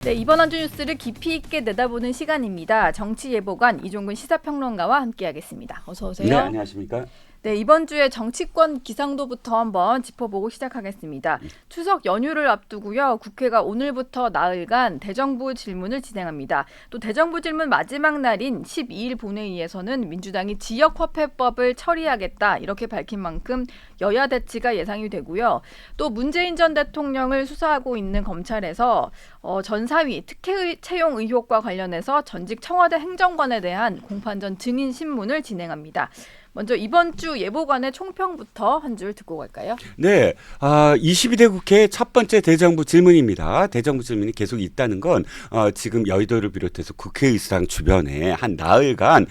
네, 이번 한 주 뉴스를 깊이 있게 내다보는 시간입니다. 정치예보관 이종근 시사평론가와 함께하겠습니다. 어서 오세요. 네, 안녕하십니까. 네, 이번 주에 정치권 기상도부터 한번 짚어보고 시작하겠습니다. 추석 연휴를 앞두고요. 국회가 오늘부터 나흘간 대정부 질문을 진행합니다. 또 대정부 질문 마지막 날인 12일 본회의에서는 민주당이 지역화폐법을 처리하겠다 이렇게 밝힌 만큼 여야 대치가 예상이 되고요. 또 문재인 전 대통령을 수사하고 있는 검찰에서 전사위 특혜 채용 의혹과 관련해서 전직 청와대 행정관에 대한 공판전 증인 신문을 진행합니다. 먼저 이번 주 예보관의 총평부터 한 줄 듣고 갈까요? 네, 22대 국회 첫 번째 대정부 질문입니다. 대정부 질문이 계속 있다는 건 지금 여의도를 비롯해서 국회의사당 주변에 한 나흘간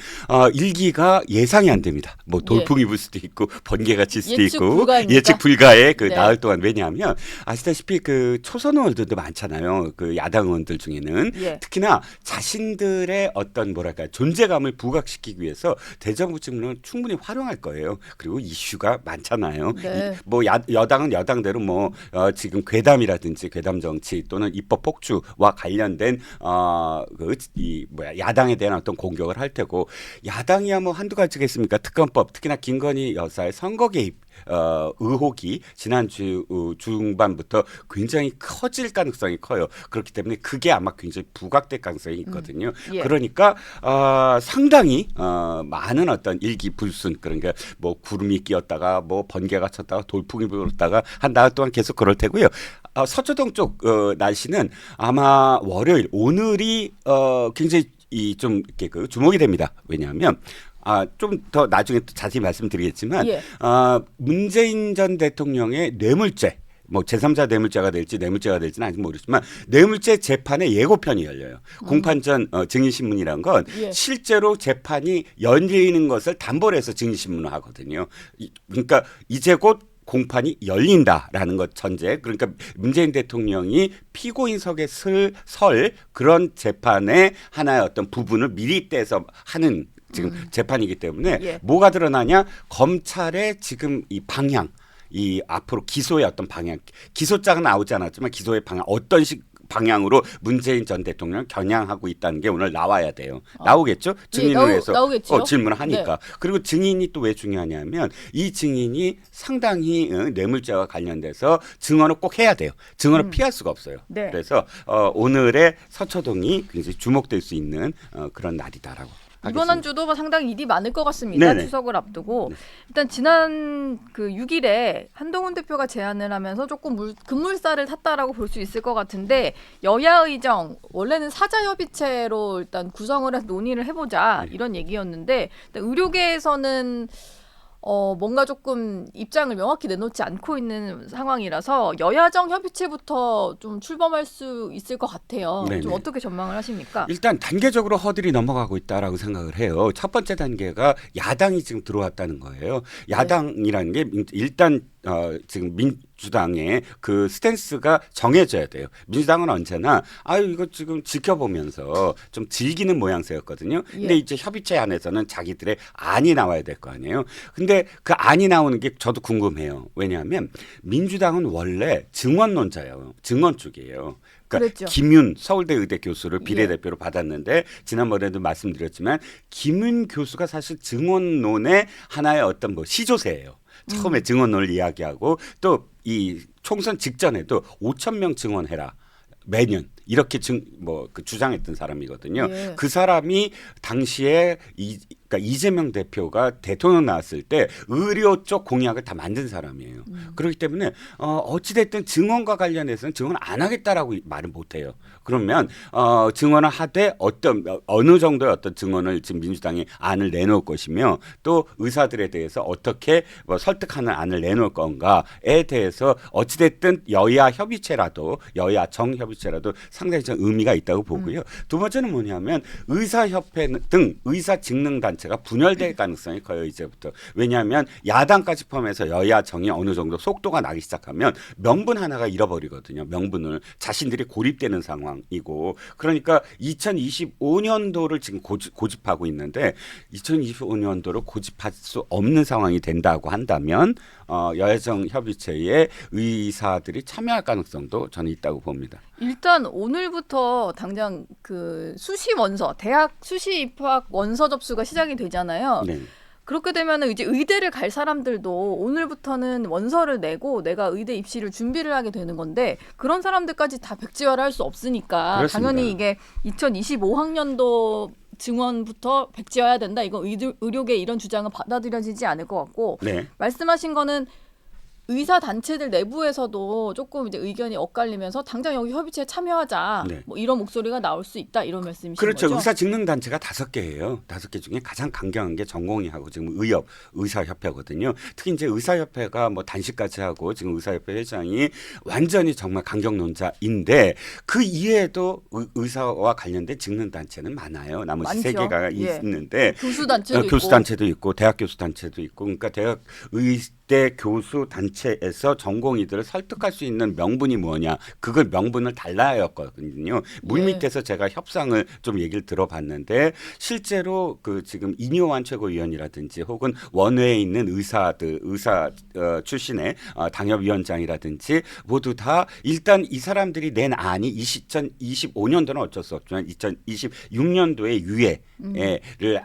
일기가 예상이 안 됩니다. 뭐 돌풍이 불 수도 있고 번개가 칠 수도 있고 불가입니까? 예측 불가의 그 네. 나흘 동안. 왜냐하면 아시다시피 그 초선 의원들도 많잖아요. 그 야당 의원들 중에는 특히나 자신들의 어떤 뭐랄까 존재감을 부각시키기 위해서 대정부 질문을 충분히 활용할 거예요. 그리고 이슈가 많잖아요. 네. 뭐 여당은 여당대로 뭐 지금 괴담이라든지 괴담 정치 또는 입법 폭주와 관련된 야당에 대한 어떤 공격을 할 테고, 야당이야 뭐 한두 가지겠습니까? 특검법, 특히나 김건희 여사의 선거 개입 의혹이 지난주 중반부터 굉장히 커질 가능성이 커요. 그렇기 때문에 그게 아마 굉장히 부각될 가능성이 있거든요. 그러니까 상당히 많은 어떤 일기불순, 그러니까 뭐 구름이 끼었다가 뭐 번개가 쳤다가 돌풍이 불었다가 한 나흘 동안 계속 그럴 테고요. 서초동 쪽 날씨는 아마 월요일 오늘이 굉장히 좀 이렇게 주목이 됩니다. 왜냐하면 좀 더 나중에 또 자세히 말씀드리겠지만 문재인 전 대통령의 뇌물죄, 뭐 제3자 뇌물죄가 될지는 아직 모르지만 뇌물죄 재판의 예고편이 열려요. 공판전 증인신문이란 건 실제로 재판이 열리는 것을 담보로 해서 증인신문을 하거든요. 그러니까 이제 곧 공판이 열린다라는 것 전제, 그러니까 문재인 대통령이 피고인석에 설 그런 재판의 하나의 어떤 부분을 미리 떼서 하는 지금 재판이기 때문에 뭐가 드러나냐, 검찰의 지금 이 방향, 이 앞으로 기소의 어떤 방향, 기소장은 나오지 않았지만 기소의 방향, 어떤 방향으로 문재인 전 대통령을 겨냥하고 있다는 게 오늘 나와야 돼요. 나오겠죠? 증인을 해서 질문을 하니까. 네. 그리고 증인이 또 왜 중요하냐면 이 증인이 상당히 뇌물죄와 관련돼서 증언을 꼭 해야 돼요. 증언을 피할 수가 없어요. 네. 그래서 오늘의 서초동이 굉장히 주목될 수 있는 그런 날이다라고. 이번 한 주도 상당히 일이 많을 것 같습니다. 네네. 추석을 앞두고 일단 지난 그 6일에 한동훈 대표가 제안을 하면서 조금 급물살을 탔다라고 볼 수 있을 것 같은데, 여야 의정 원래는 사자협의체로 일단 구성을 해서 논의를 해보자 이런 얘기였는데, 의료계에서는 뭔가 조금 입장을 명확히 내놓지 않고 있는 상황이라서 여야정 협의체부터 좀 출범할 수 있을 것 같아요. 네네. 좀 어떻게 전망을 하십니까? 일단 단계적으로 허들이 넘어가고 있다라고 생각을 해요. 첫 번째 단계가 야당이 지금 들어왔다는 거예요. 야당이라는 게 일단 지금 민주당의 그 스탠스가 정해져야 돼요. 민주당은 언제나 이거 지금 지켜보면서 좀 즐기는 모양새였거든요. 근데 이제 협의체 안에서는 자기들의 안이 나와야 될 거 아니에요. 근데 그 안이 나오는 게 저도 궁금해요. 왜냐하면 민주당은 원래 증언론자예요. 증언 쪽이에요. 그러니까 김윤 서울대 의대 교수를 비례대표로 받았는데, 지난번에도 말씀드렸지만 김윤 교수가 사실 증언론의 하나의 어떤 시조새예요. 처음에 증언론을 이야기하고 또 이 총선 직전에도 5,000명 증언해라 매년 이렇게 주장했던 사람이거든요. 그 사람이 당시에 그러니까 이재명 대표가 대통령 나왔을 때 의료 쪽 공약을 다 만든 사람이에요. 그렇기 때문에 어찌됐든 증언과 관련해서는 증언 안 하겠다라고 말은 못해요. 그러면 증언을 하되 어느 정도의 어떤 증언을 지금 민주당이 안을 내놓을 것이며, 또 의사들에 대해서 어떻게 설득하는 안을 내놓을 건가에 대해서 어찌됐든 여야 정협의체라도 상당히 좀 의미가 있다고 보고요. 두 번째는 뭐냐면 의사협회 등 의사직능단체가 분열될 가능성이 커요, 이제부터. 왜냐하면 야당까지 포함해서 여야 정이 어느 정도 속도가 나기 시작하면 명분 하나가 잃어버리거든요. 명분을 자신들이 고립되는 상황이고, 그러니까 2025년도를 지금 고집하고 있는데 2025년도를 고집할 수 없는 상황이 된다고 한다면 여야정 협의체에 의사들이 참여할 가능성도 저는 있다고 봅니다. 일단 오늘부터 당장 그 수시 원서, 대학 수시 입학 원서 접수가 시작이 되잖아요. 네. 그렇게 되면 이제 의대를 갈 사람들도 오늘부터는 원서를 내고 내가 의대 입시를 준비를 하게 되는 건데 그런 사람들까지 다 백지화를 할 수 없으니까 그렇습니다. 당연히 이게 2025학년도 증원부터 백지화해야 된다. 이건 의료계 이런 주장은 받아들여지지 않을 것 같고 네. 말씀하신 거는 의사 단체들 내부에서도 조금 이제 의견이 엇갈리면서 당장 여기 협의체에 참여하자. 네. 뭐 이런 목소리가 나올 수 있다. 이런 말씀이신 그렇죠. 거죠? 의사 직능 단체가 5개예요. 5개 중에 가장 강경한 게 전공의하고 지금 의사협회거든요. 특히 이제 의사협회가 뭐 단식까지 하고 지금 의사협회 회장이 완전히 정말 강경론자인데 그 이외에도 의사와 관련된 직능 단체는 많아요. 나머지 많죠. 3개가 예. 있는데 교수 단체도 있고. 교수 단체도 있고 대학 교수 단체도 있고 그러니까 대학 의대 교수 단체에서 전공의들을 설득할 수 있는 명분이 뭐냐 그걸 명분을 달라였거든요. 물밑에서 제가 협상을 좀 얘기를 들어봤는데 실제로 그 지금 이뇨환 최고위원이라든지 혹은 원외에 있는 의사 출신의 당협위원장이라든지 모두 다 일단 이 사람들이 낸 안이 2025년도는 어쩔 수 없지만 2026년도에 유예를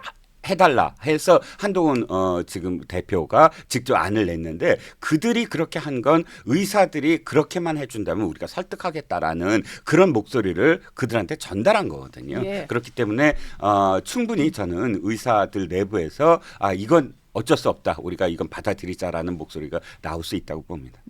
해달라 해서 한동훈 지금 대표가 직접 안을 냈는데 그들이 그렇게 한 건 의사들이 그렇게만 해준다면 우리가 설득하겠다라는 그런 목소리를 그들한테 전달한 거거든요. 예. 그렇기 때문에 충분히 저는 의사들 내부에서 이건 어쩔 수 없다. 우리가 이건 받아들이자라는 목소리가 나올 수 있다고 봅니다.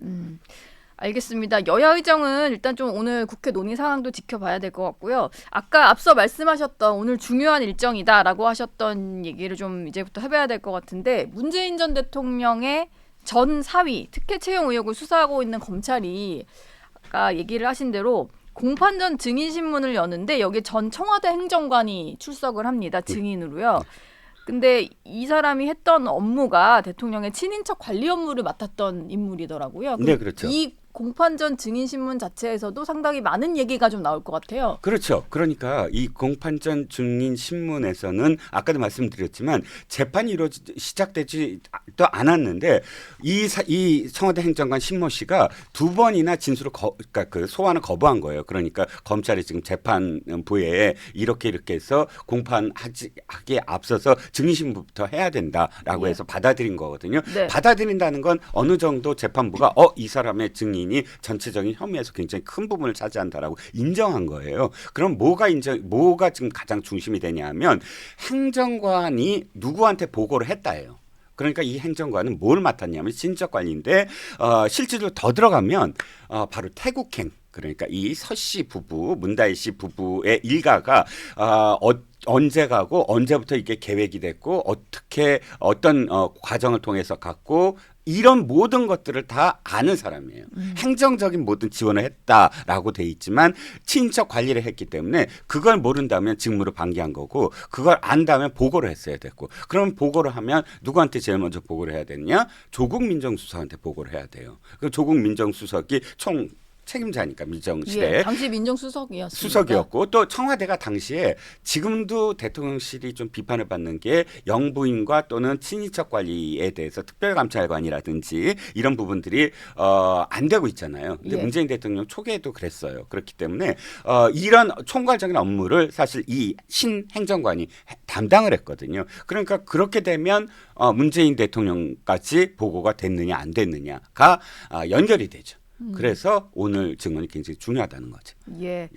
알겠습니다. 여야 의정은 일단 좀 오늘 국회 논의 상황도 지켜봐야 될 것 같고요. 아까 앞서 말씀하셨던 오늘 중요한 일정이다라고 하셨던 얘기를 좀 이제부터 해봐야 될 것 같은데 문재인 전 대통령의 전 사위 특혜 채용 의혹을 수사하고 있는 검찰이 아까 얘기를 하신 대로 공판전 증인신문을 여는데 여기에 전 청와대 행정관이 출석을 합니다. 증인으로요. 근데 이 사람이 했던 업무가 대통령의 친인척 관리 업무를 맡았던 인물이더라고요. 네, 그렇죠. 이 공판전 증인신문 자체에서도 상당히 많은 얘기가 좀 나올 것 같아요. 그렇죠. 그러니까 이 공판전 증인 신문에서는 아까도 말씀드렸지만 재판이 시작되지도 않았는데 이 청와대 행정관 신모 씨가 2번이나 진술을 그러니까 그 소환을 거부한 거예요. 그러니까 검찰이 지금 재판부에 이렇게 해서 공판하기에 앞서서 증인 신문부터 해야 된다라고 예. 해서 받아들인 거거든요. 네. 받아들인다는 건 어느 정도 재판부가 이 사람의 증인이 전체적인 혐의에서 굉장히 큰 부분을 차지한다라고 인정한 거예요. 그럼 뭐가 지금 가장 중심이 되냐면 행정관이 누구한테 보고를 했다예요. 그러니까 이 행정관은 뭘 맡았냐면 친척관리인데 실제로 더 들어가면 바로 태국행 그러니까 이 서 씨 부부 문다혜 씨 부부의 일가가 언제 가고 언제부터 이게 계획이 됐고 어떻게 어떤 과정을 통해서 갔고 이런 모든 것들을 다 아는 사람이에요. 행정적인 모든 지원을 했다라고 돼 있지만 친인척 관리를 했기 때문에 그걸 모른다면 직무를 방기한 거고 그걸 안다면 보고를 했어야 됐고 그럼 보고를 하면 누구한테 제일 먼저 보고를 해야 되느냐? 조국 민정수석한테 보고를 해야 돼요. 그 조국 민정수석이 총 책임자니까 민정실에 당시 민정수석이었습니다. 수석이었고 또 청와대가 당시에 지금도 대통령실이 좀 비판을 받는 게 영부인과 또는 친인척 관리에 대해서 특별감찰관이라든지 이런 부분들이 안 되고 있잖아요. 근데 예. 문재인 대통령 초기에도 그랬어요. 그렇기 때문에 이런 총괄적인 업무를 사실 이 신행정관이 담당을 했거든요. 그러니까 그렇게 되면 문재인 대통령까지 보고가 됐느냐 안 됐느냐가 연결이 되죠. 그래서 오늘 증언이 굉장히 중요하다는 거죠. 예.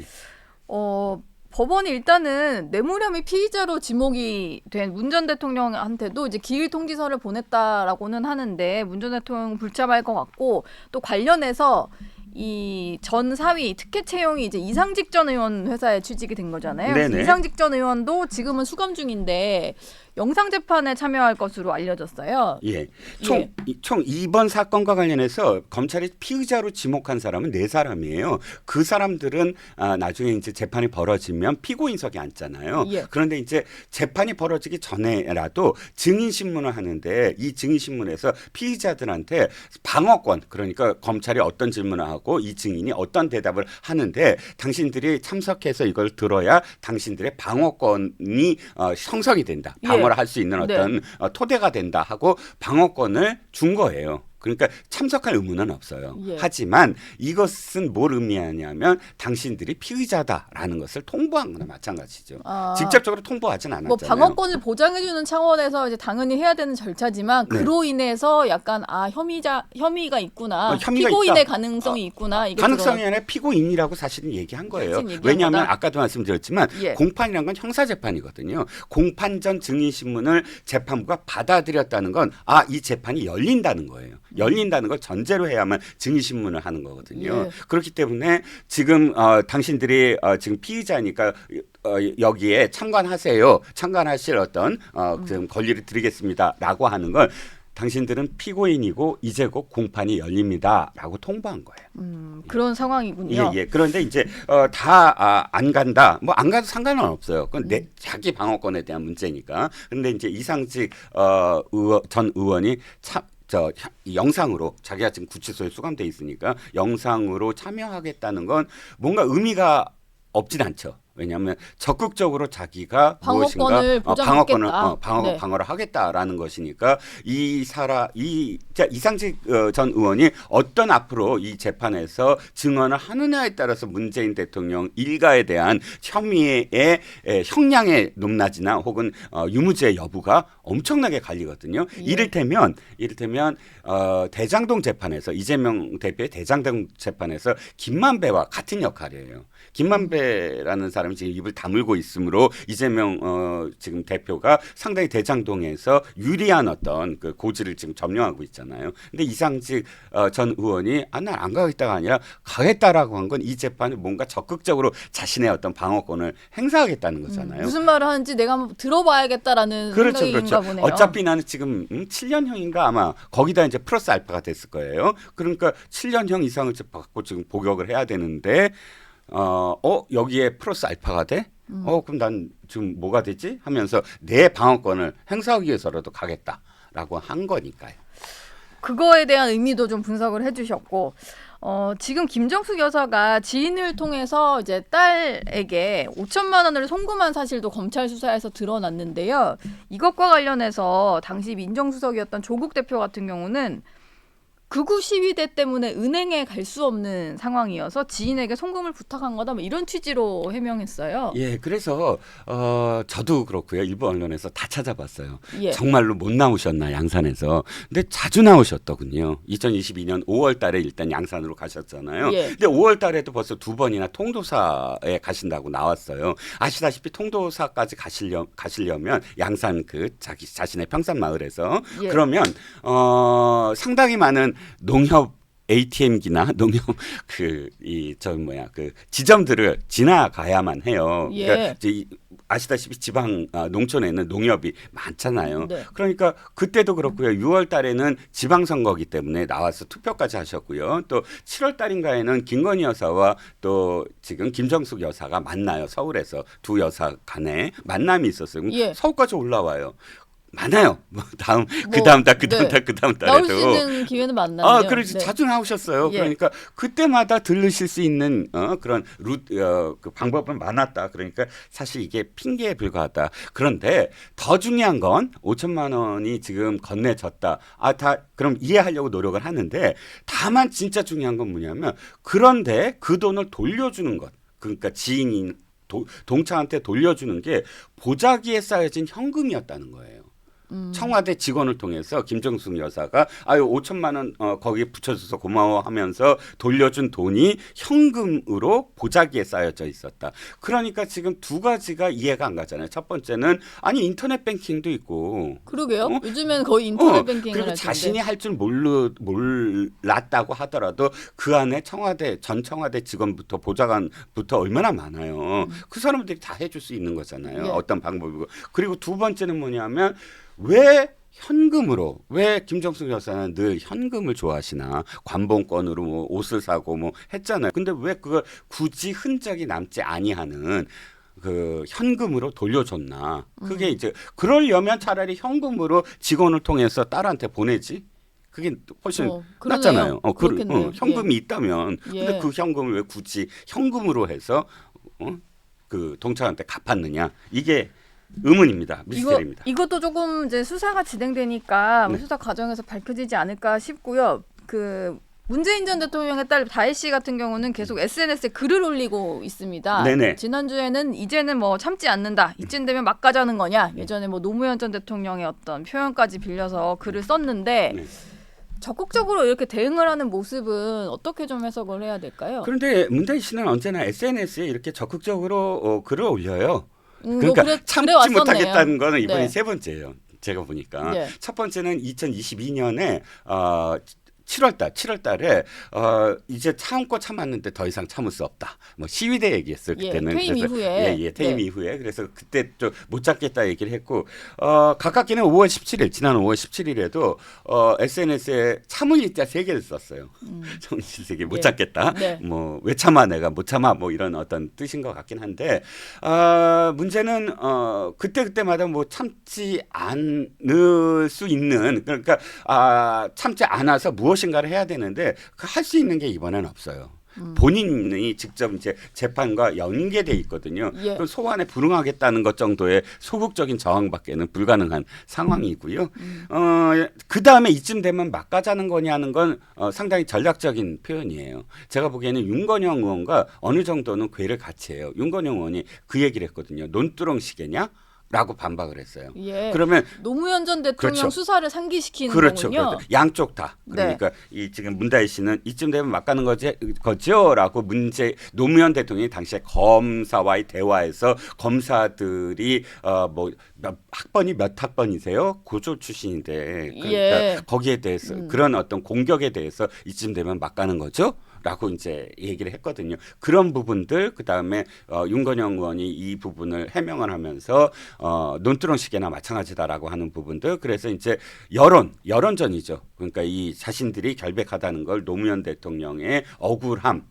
법원이 일단은 뇌물혐의 피의자로 지목이 된 문 전 대통령한테도 이제 기일 통지서를 보냈다라고는 하는데 문 전 대통령 불참할 것 같고 또 관련해서 이 전 사위 특혜 채용이 이제 이상직 전 의원 회사에 취직이 된 거잖아요. 네네. 이상직 전 의원도 지금은 수감 중인데 영상 재판에 참여할 것으로 알려졌어요. 예. 총 이번 사건과 관련해서 검찰이 피의자로 지목한 사람은 4사람이에요. 그 사람들은 나중에 이제 재판이 벌어지면 피고인석에 앉잖아요. 예. 그런데 이제 재판이 벌어지기 전에라도 증인 신문을 하는데 이 증인 신문에서 피의자들한테 방어권 그러니까 검찰이 어떤 질문을 하고 이 증인이 어떤 대답을 하는데 당신들이 참석해서 이걸 들어야 당신들의 방어권이 형성이 된다. 예. 방어를 할 수 있는 어떤 토대가 된다 하고 방어권을 준 거예요. 그러니까 참석할 의무는 없어요. 예. 하지만 이것은 뭘 의미하냐면 당신들이 피의자다라는 것을 통보한 거나 마찬가지죠. 아. 직접적으로 통보하진 않았잖아요. 뭐 방어권을 보장해주는 차원에서 이제 당연히 해야 되는 절차지만 네. 그로 인해서 약간 혐의가 있구나, 혐의가 피고인의 있다. 가능성이 있구나. 이게 가능성이 아니라 피고인이라고 사실은 얘기한 거예요. 사실 얘기한 왜냐하면 거다. 아까도 말씀드렸지만 예. 공판이란 건 형사재판이거든요. 공판 전 증인신문을 재판부가 받아들였다는 건 이 재판이 열린다는 거예요. 열린다는 걸 전제로 해야만 증인신문을 하는 거거든요. 예. 그렇기 때문에 지금 당신들이 지금 피의자니까 여기에 참관하세요. 참관하실 어떤 좀 권리를 드리겠습니다라고 하는 걸 당신들은 피고인이고 이제 곧 공판이 열립니다라고 통보한 거예요. 그런 상황이군요. 예. 그런데 이제 다 안 간다. 뭐 안 가도 상관은 없어요. 그건 자기 방어권에 대한 문제니까. 근데 이제 이상직 전 의원이 영상으로 자기가 지금 구치소에 수감돼 있으니까 영상으로 참여하겠다는 건 뭔가 의미가 없진 않죠. 왜냐하면 적극적으로 자기가 방어권을 보장하겠다. 방어를 하겠다라는 것이니까 이상직 전 의원이 어떤 앞으로 이 재판에서 증언을 하느냐에 따라서 문재인 대통령 일가에 대한 혐의의 형량의 높낮이나 혹은 유무죄 여부가 엄청나게 갈리거든요. 예. 이를테면 대장동 재판에서 이재명 대표의 대장동 재판에서 김만배와 같은 역할이에요. 김만배라는 사람이 지금 입을 다물고 있으므로 이재명 지금 대표가 상당히 대장동에서 유리한 어떤 그 고지를 지금 점령하고 있잖아요. 근데 이상직 전 의원이 난 안 가겠다가 아니라 가겠다라고 한 건 이 재판을 뭔가 적극적으로 자신의 어떤 방어권을 행사하겠다는 거잖아요. 무슨 말을 하는지 내가 한번 들어봐야겠다라는 생각인가 보네요. 어차피 나는 지금 7년형인가 아마 거기다 이제 플러스 알파가 됐을 거예요. 그러니까 7년형 이상을 받고 지금 복역을 해야 되는데 여기에 플러스 알파가 돼? 그럼 난 지금 뭐가 되지? 하면서 내 방어권을 행사하기 위해서라도 가겠다라고 한 거니까요. 그거에 대한 의미도 좀 분석을 해주셨고, 지금 김정숙 여사가 지인을 통해서 이제 딸에게 5천만 원을 송금한 사실도 검찰 수사에서 드러났는데요. 이것과 관련해서 당시 민정수석이었던 조국 대표 같은 경우는 극우 시위대 때문에 은행에 갈 수 없는 상황이어서 지인에게 송금을 부탁한 거다, 뭐 이런 취지로 해명했어요. 예, 그래서 저도 그렇고요. 일부 언론에서 다 찾아봤어요. 예. 정말로 못 나오셨나 양산에서. 근데 자주 나오셨더군요. 2022년 5월 달에 일단 양산으로 가셨잖아요. 예. 근데 5월 달에도 벌써 2번이나 통도사에 가신다고 나왔어요. 아시다시피 통도사까지 가시려면 양산 자신의 평산 마을에서 예. 그러면 상당히 많은 농협 ATM기나 농협 지점들을 지나가야만 해요. 예. 그러니까 아시다시피 지방 농촌에는 농협이 많잖아요. 네. 그러니까 그때도 그렇고요. 6월 달에는 지방선거기 때문에 나와서 투표까지 하셨고요. 또 7월 달인가에는 김건희 여사와 또 지금 김정숙 여사가 만나요. 서울에서 두 여사 간에 만남이 있었어요. 예. 서울까지 올라와요. 많아요. 그 다음 달에도 나올 수 있는 기회는 많나요? 그렇지. 네. 자주 나오셨어요. 예. 그러니까 그때마다 들르실 수 있는 그런 그 방법은 많았다. 그러니까 사실 이게 핑계에 불과하다. 그런데 더 중요한 건 5천만 원이 지금 건네졌다. 그럼 이해하려고 노력을 하는데 다만 진짜 중요한 건 뭐냐면 그런데 그 돈을 돌려주는 것. 그러니까 지인인 동창한테 돌려주는 게 보자기에 쌓여진 현금이었다는 거예요. 청와대 직원을 통해서 김정숙 여사가 5천만 원 거기에 붙여줘서 고마워하면서 돌려준 돈이 현금으로 보자기에 쌓여져 있었다. 그러니까 지금 두 가지가 이해가 안 가잖아요. 첫 번째는 인터넷 뱅킹도 있고. 그러게요. 요즘엔 거의 인터넷 뱅킹을 그리고 할 텐데. 자신이 할 줄 몰랐다고 하더라도 그 안에 전 청와대 직원부터 보좌관부터 얼마나 많아요. 그 사람들이 다 해줄 수 있는 거잖아요. 예. 어떤 방법이고. 그리고 두 번째는 뭐냐면 왜 김정숙 여사는 늘 현금을 좋아하시나 관봉권으로 뭐 옷을 사고 뭐 했잖아요. 근데 왜 그걸 굳이 흔적이 남지 아니하는 그 현금으로 돌려줬나? 그게 이제 그러려면 차라리 현금으로 직원을 통해서 딸한테 보내지. 그게 훨씬 낫잖아요. 현금이 있다면. 예. 근데 그 현금을 왜 굳이 현금으로 해서 그 동창한테 갚았느냐? 이게 의문입니다. 미스터리입니다. 이것도 조금 이제 수사가 진행되니까 네. 수사 과정에서 밝혀지지 않을까 싶고요. 그 문재인 전 대통령의 딸 다혜 씨 같은 경우는 계속 SNS에 글을 올리고 있습니다. 네네. 지난주에는 이제는 뭐 참지 않는다. 이쯤 되면 막 가자는 거냐. 예전에 뭐 노무현 전 대통령의 어떤 표현까지 빌려서 글을 썼는데 네. 적극적으로 이렇게 대응을 하는 모습은 어떻게 좀 해석을 해야 될까요? 그런데 문다희 씨는 언제나 SNS에 이렇게 적극적으로 글을 올려요. 뭐 그러니까 참지 왔었네요. 못하겠다는 거는 이번이 네. 세 번째예요. 제가 보니까 네. 첫 번째는 2022년에 7월 달에 이제 참고 참았는데 더 이상 참을 수 없다. 뭐 시위대 얘기했어요. 그때는. 퇴임 그래서, 이후에. 퇴임 네. 이후에. 그래서 그때 좀 못 잡겠다 얘기를 했고 가깝게는 5월 17일 지난 5월 17일에도 SNS에 참을 일자 3개를 썼어요. 정치세계 못 예. 잡겠다. 네. 뭐 왜 참아 내가 못 참아 뭐 이런 어떤 뜻인 것 같긴 한데 문제는 그때마다 뭐 참지 않을 수 있는 그러니까 참지 않아서 무엇인가를 해야 되는데 할 수 있는 게 이번엔 없어요. 본인이 직접 이제 재판과 연계돼 있거든요. 예. 그럼 소환에 불응하겠다는 것 정도의 소극적인 저항밖에는 불가능한 상황이고요. 그 다음에 이쯤 되면 막 가자는 거냐는 건 상당히 전략적인 표현이에요. 제가 보기에는 윤건영 의원과 어느 정도는 궤를 같이 해요. 윤건영 의원이 그 얘기를 했거든요. 논두렁 시계냐? 라고 반박을 했어요. 예. 그러면 노무현 전 대통령 그렇죠. 수사를 상기시키는 그렇죠. 거군요. 그렇죠. 양쪽 다. 그러니까 이 지금 문다희 씨는 이쯤 되면 막 가는 거죠라고 노무현 대통령이 당시에 검사와의 대화에서 검사들이 뭐 학번이 몇 학번이세요? 고졸 출신인데 그러니까 예. 거기에 대해서 그런 어떤 공격에 대해서 이쯤 되면 막 가는 거죠. 라고 이제 얘기를 했거든요. 그런 부분들 그다음에 윤건영 의원이 이 부분을 해명을 하면서 논두렁 시계나 마찬가지다라고 하는 부분들 그래서 이제 여론전이죠. 그러니까 이 자신들이 결백하다는 걸 노무현 대통령의 억울한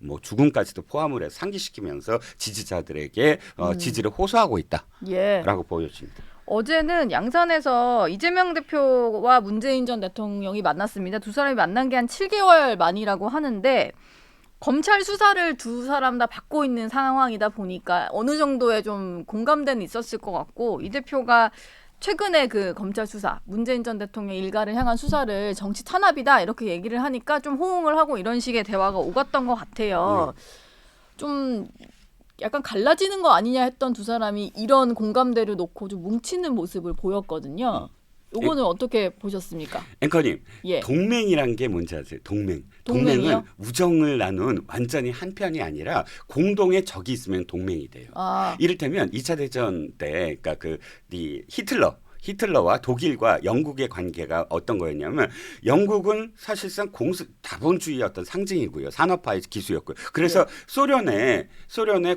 뭐 죽음까지도 포함을 해서 상기시키면서 지지자들에게 지지를 호소하고 있다라고 예. 보여집니다. 어제는 양산에서 이재명 대표와 문재인 전 대통령이 만났습니다. 두 사람이 만난 게 한 7개월 만이라고 하는데 검찰 수사를 두 사람 다 받고 있는 상황이다 보니까 어느 정도의 좀 공감대는 있었을 것 같고 이 대표가 최근에 그 검찰 수사, 문재인 전 대통령 일가를 향한 수사를 정치 탄압이다 이렇게 얘기를 하니까 좀 호응을 하고 이런 식의 대화가 오갔던 것 같아요. 좀 약간 갈라지는 거 아니냐 했던 두 사람이 이런 공감대를 놓고 좀 뭉치는 모습을 보였거든요. 요거는 어떻게 보셨습니까? 앵커님, 예. 동맹이란 게 뭔지 아세요? 동맹. 동맹이요? 동맹은 우정을 나눈 완전히 한 편이 아니라 공동의 적이 있으면 동맹이 돼요. 이를테면 2차 대전 때, 그러니까 이 히틀러와 독일과 영국의 관계가 어떤 거였냐면 영국은 사실상 자본주의의 어떤 상징이고요. 산업화의 기수였고요. 그래서 소련의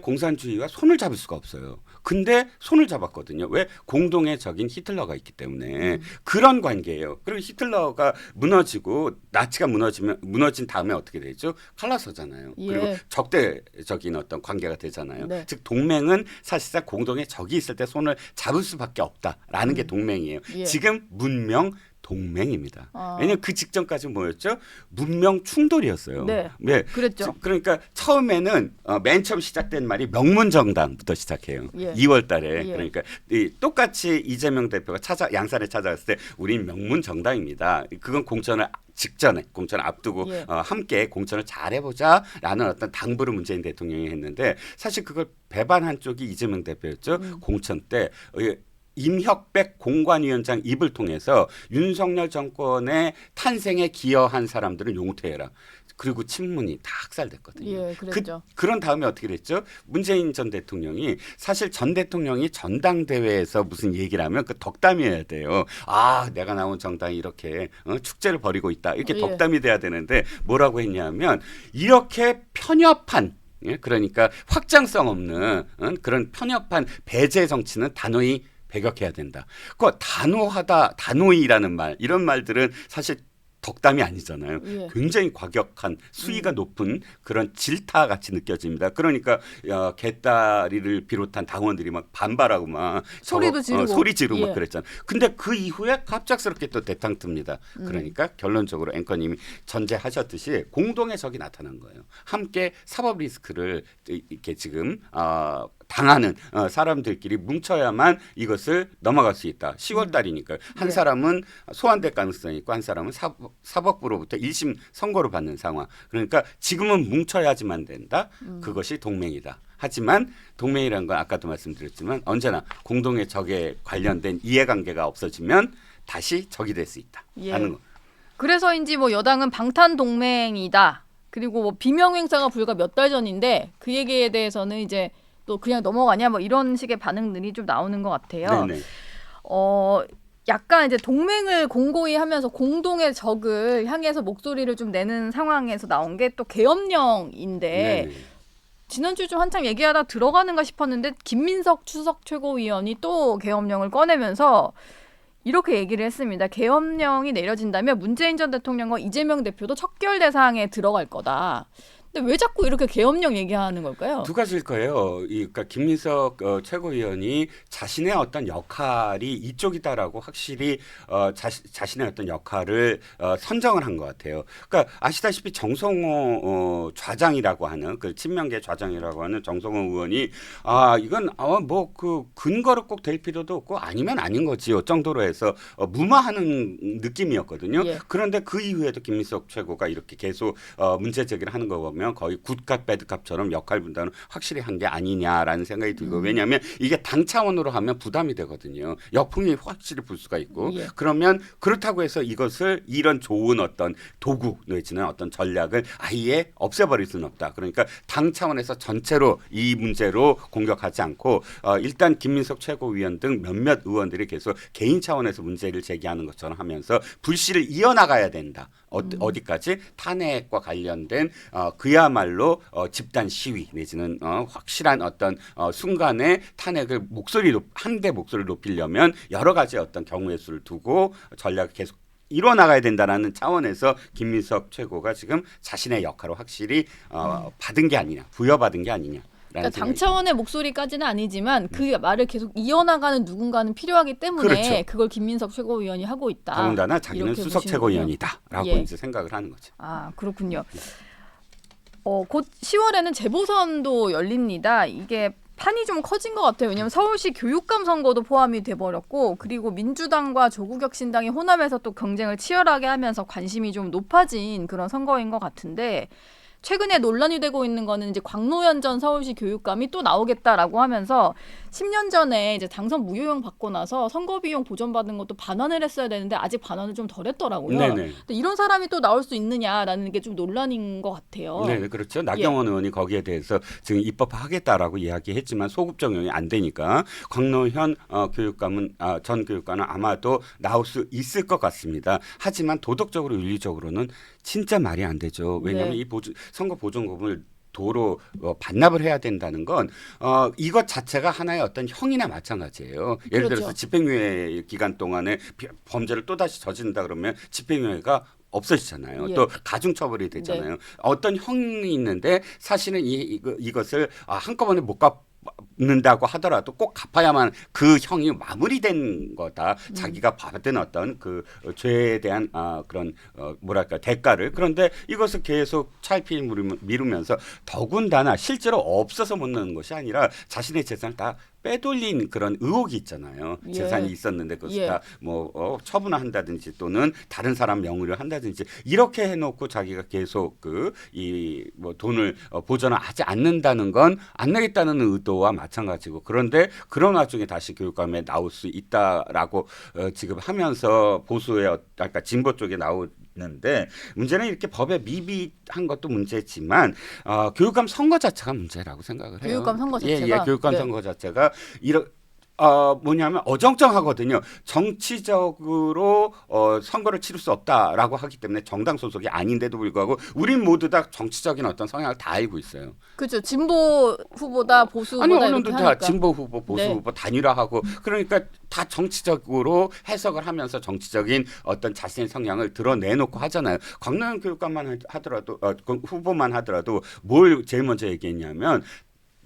공산주의와 손을 잡을 수가 없어요. 근데 손을 잡았거든요. 왜? 공동의 적인 히틀러가 있기 때문에 그런 관계예요. 그리고 히틀러가 무너지고 나치가 무너진 다음에 어떻게 되죠? 갈라서잖아요. 예. 그리고 적대적인 어떤 관계가 되잖아요. 네. 즉 동맹은 사실상 공동의 적이 있을 때 손을 잡을 수밖에 없다라는 게 동맹이에요. 예. 지금 문명 동맹입니다. 왜냐하면 그 직전까지 뭐였죠? 문명 충돌이었어요. 네. 그랬죠. 그러니까 처음에는 맨 처음 시작된 말이 명문정당부터 시작해요. 예. 2월 달에. 예. 그러니까 똑같이 이재명 대표가 양산에 찾아갔을 때 우린 명문정당입니다. 그건 공천을 앞두고 예. 함께 공천을 잘해보자라는 어떤 당부를 문재인 대통령이 했는데 사실 그걸 배반한 쪽이 이재명 대표였죠. 공천 때 임혁백 공관위원장 입을 통해서 윤석열 정권의 탄생에 기여한 사람들은 용퇴해라. 그리고 친문이 다 학살됐거든요. 예, 그랬죠. 그런 다음에 어떻게 됐죠? 문재인 전 대통령이 사실 전 대통령이 전당대회에서 무슨 얘기를 하면 그 덕담이어야 돼요. 내가 나온 정당이 이렇게 축제를 벌이고 있다. 이렇게 예. 덕담이 돼야 되는데 뭐라고 했냐면 이렇게 편협한 그러니까 확장성 없는 그런 편협한 배제 정치는 단호히 배격해야 된다. 그 단호히라는 말 이런 말들은 사실 덕담이 아니잖아요. 예. 굉장히 과격한 수위가 높은 그런 질타 같이 느껴집니다. 그러니까 개딸이를 비롯한 당원들이 막 반발하고 막 소리도 지르고. 소리 지르고 예. 막 그랬잖아요. 근데 그 이후에 갑작스럽게 또 대탕 틉니다. 그러니까 결론적으로 앵커님이 전제하셨듯이 공동의 적이 나타난 거예요. 함께 사법 리스크를 이렇게 지금 당하는 사람들끼리 뭉쳐야만 이것을 넘어갈 수 있다. 10월 달이니까 한 사람은 소환될 가능성이 있고 한 사람은 사법부로부터 1심 선고를 받는 상황. 그러니까 지금은 뭉쳐야지만 된다. 그것이 동맹이다. 하지만 동맹이라는 건 아까도 말씀드렸지만 언제나 공동의 적에 관련된 이해관계가 없어지면 다시 적이 될 수 있다. 하는 거. 그래서인지 뭐 여당은 방탄 동맹이다. 그리고 뭐 비명 행사가 불과 몇 달 전인데 그 얘기에 대해서는 이제 또 그냥 넘어가냐 뭐 이런 식의 반응들이 좀 나오는 것 같아요. 네네. 약간 이제 동맹을 공고히 하면서 공동의 적을 향해서 목소리를 좀 내는 상황에서 나온 게 또 계엄령인데 네네. 지난주 좀 한창 얘기하다 들어가는가 싶었는데 김민석 추석 최고위원이 또 계엄령을 꺼내면서 이렇게 얘기를 했습니다. 계엄령이 내려진다면 문재인 전 대통령과 이재명 대표도 척결 대상에 들어갈 거다. 근데 왜 자꾸 이렇게 계엄령 얘기하는 걸까요? 두 가지일 거예요. 그러니까 김민석 최고위원이 자신의 어떤 역할이 이쪽이다라고 확실히 자신의 어떤 역할을 선정을 한 것 같아요. 그러니까 아시다시피 정성호 좌장이라고 하는 그 친명계 좌장이라고 하는 정성호 의원이 이건 뭐 그 근거를 꼭 댈 필요도 없고 아니면 아닌 거지요 정도로 해서 무마하는 느낌이었거든요. 예. 그런데 그 이후에도 김민석 최고가 이렇게 계속 문제 제기를 하는 거 보면 거의 굿값 배드값처럼 역할 분담을 확실히 한 게 아니냐라는 생각이 들고 왜냐하면 이게 당 차원으로 하면 부담이 되거든요. 역풍이 확실히 불 수가 있고 그러면 그렇다고 해서 이것을 이런 좋은 어떤 도구 내지는 어떤 전략을 아예 없애버릴 수는 없다. 그러니까 당 차원에서 전체로 이 문제로 공격하지 않고 일단 김민석 최고위원 등 몇몇 의원들이 계속 개인 차원에서 문제를 제기하는 것처럼 하면서 불씨를 이어나가야 된다. 어디까지 탄핵과 관련된 그야말로 집단 시위 내지는 확실한 어떤 순간에 탄핵을 한대 목소리를 높이려면 여러 가지 어떤 경우의 수를 두고 전략을 계속 이뤄나가야 된다라는 차원에서 김민석 최고가 지금 자신의 역할을 확실히 받은 게 아니냐, 부여받은 게 아니냐. 그러니까 당 차원의 목소리까지는 아니지만 그 말을 계속 이어나가는 누군가는 필요하기 때문에 그렇죠. 그걸 김민석 최고위원이 하고 있다. 더군다나 자기는 수석 최고위원이다라고 예. 이제 생각을 하는 거죠. 그렇군요. 곧 10월에는 재보선도 열립니다. 이게 판이 좀 커진 것 같아요. 왜냐하면 서울시 교육감 선거도 포함이 돼버렸고 그리고 민주당과 조국혁신당이 호남에서 또 경쟁을 치열하게 하면서 관심이 좀 높아진 그런 선거인 것 같은데 최근에 논란이 되고 있는 거는 이제 광노현 전 서울시 교육감이 또 나오겠다라고 하면서 10년 전에 이제 당선 무효형 받고 나서 선거 비용 보전받은 것도 반환을 했어야 되는데 아직 반환을 좀 덜 했더라고요. 네네. 근데 이런 사람이 또 나올 수 있느냐라는 게 좀 논란인 것 같아요. 네, 그렇죠. 나경원 의원이 거기에 대해서 지금 입법하겠다라고 이야기했지만 소급 적용이 안 되니까 광노현 전 교육감은 아마도 나올 수 있을 것 같습니다. 하지만 도덕적으로 윤리적으로는 진짜 말이 안 되죠. 왜냐하면 이 선거 보존금을 도로 반납을 해야 된다는 건 이것 자체가 하나의 어떤 형이나 마찬가지예요. 예를 그렇죠. 들어서 집행유예 기간 동안에 범죄를 또다시 저지른다 그러면 집행유예가 없어지잖아요. 예. 또 가중처벌이 되잖아요. 네. 어떤 형이 있는데 사실은 이것을 한꺼번에 못 갚는다고 하더라도 꼭 갚아야만 그 형이 마무리된 거다. 자기가 받은 어떤 그 죄에 대한 그런 뭐랄까 대가를. 그런데 이것을 계속 차일피일 미루면서 더군다나 실제로 없어서 못 내는 것이 아니라 자신의 재산을 다 빼돌린 그런 의혹이 있잖아요. 예. 재산이 있었는데 그것을 예. 다 뭐 처분한다든지 또는 다른 사람 명의로 한다든지 이렇게 해놓고 자기가 계속 뭐 돈을 보전을 하지 않는다는 건 안 내겠다는 의도와 마찬가지고 그런데 그런 와중에 다시 교육감에 나올 수 있다라고 지금 하면서 보수의 아까 진보 쪽에 나오는데 문제는 이렇게 법에 미비한 것도 문제지만 교육감 선거 자체가 문제라고 생각을 해요. 교육감 선거 자체가? 교육감 네. 선거 자체가 뭐냐면 어정쩡하거든요. 정치적으로 선거를 치를 수 없다라고 하기 때문에 정당 소속이 아닌데도 불구하고 우린 모두 다 정치적인 어떤 성향을 다 알고 있어요. 그렇죠. 진보 후보다 보수 후보다 아니 이렇게 언론도 다 하니까. 진보 후보, 보수 네. 후보 단일화하고 그러니까 다 정치적으로 해석을 하면서 정치적인 어떤 자신의 성향을 드러내놓고 하잖아요. 광노현 교육감만 하더라도 후보만 하더라도 뭘 제일 먼저 얘기했냐면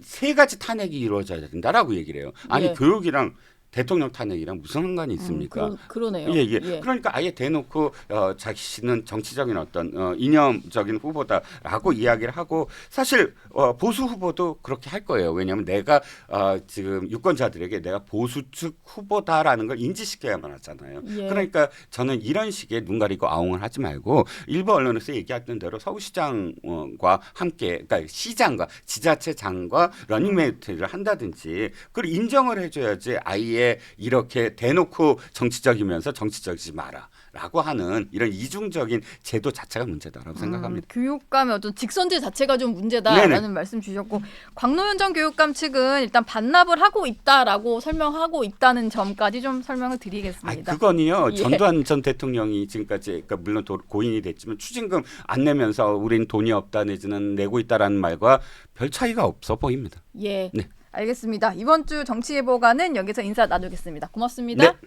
세 가지 탄핵이 이루어져야 된다라고 얘기를 해요. 아니 예. 교육이랑 대통령 탄핵이랑 무슨 상관이 있습니까? 그러네요. 예, 예. 그러니까 아예 대놓고 자신은 정치적인 어떤 이념적인 후보다라고 이야기를 하고 사실 보수 후보도 그렇게 할 거예요. 왜냐하면 내가 지금 유권자들에게 내가 보수 측 후보다라는 걸 인지시켜야만 하잖아요. 예. 그러니까 저는 이런 식의 눈 가리고 아웅을 하지 말고 일부 언론에서 얘기했던 대로 서울시장과 함께 그러니까 시장과 지자체장과 러닝메이트를 한다든지 그걸 인정을 해줘야지 아예 이렇게 대놓고 정치적이면서 정치적이지 마라라고 하는 이런 이중적인 제도 자체가 문제다라고 생각합니다. 교육감의 어떤 직선제 자체가 좀 문제다라는 네네. 말씀 주셨고 광노현 전 교육감 측은 일단 반납을 하고 있다라고 설명하고 있다는 점까지 좀 설명을 드리겠습니다. 그건요. 예. 전두환 전 대통령이 지금까지 그러니까 물론 고인이 됐지만 추징금 안 내면서 우린 돈이 없다 내지는 내고 있다라는 말과 별 차이가 없어 보입니다. 예. 네. 알겠습니다. 이번 주 정치예보가는 여기서 인사 나누겠습니다. 고맙습니다. 네.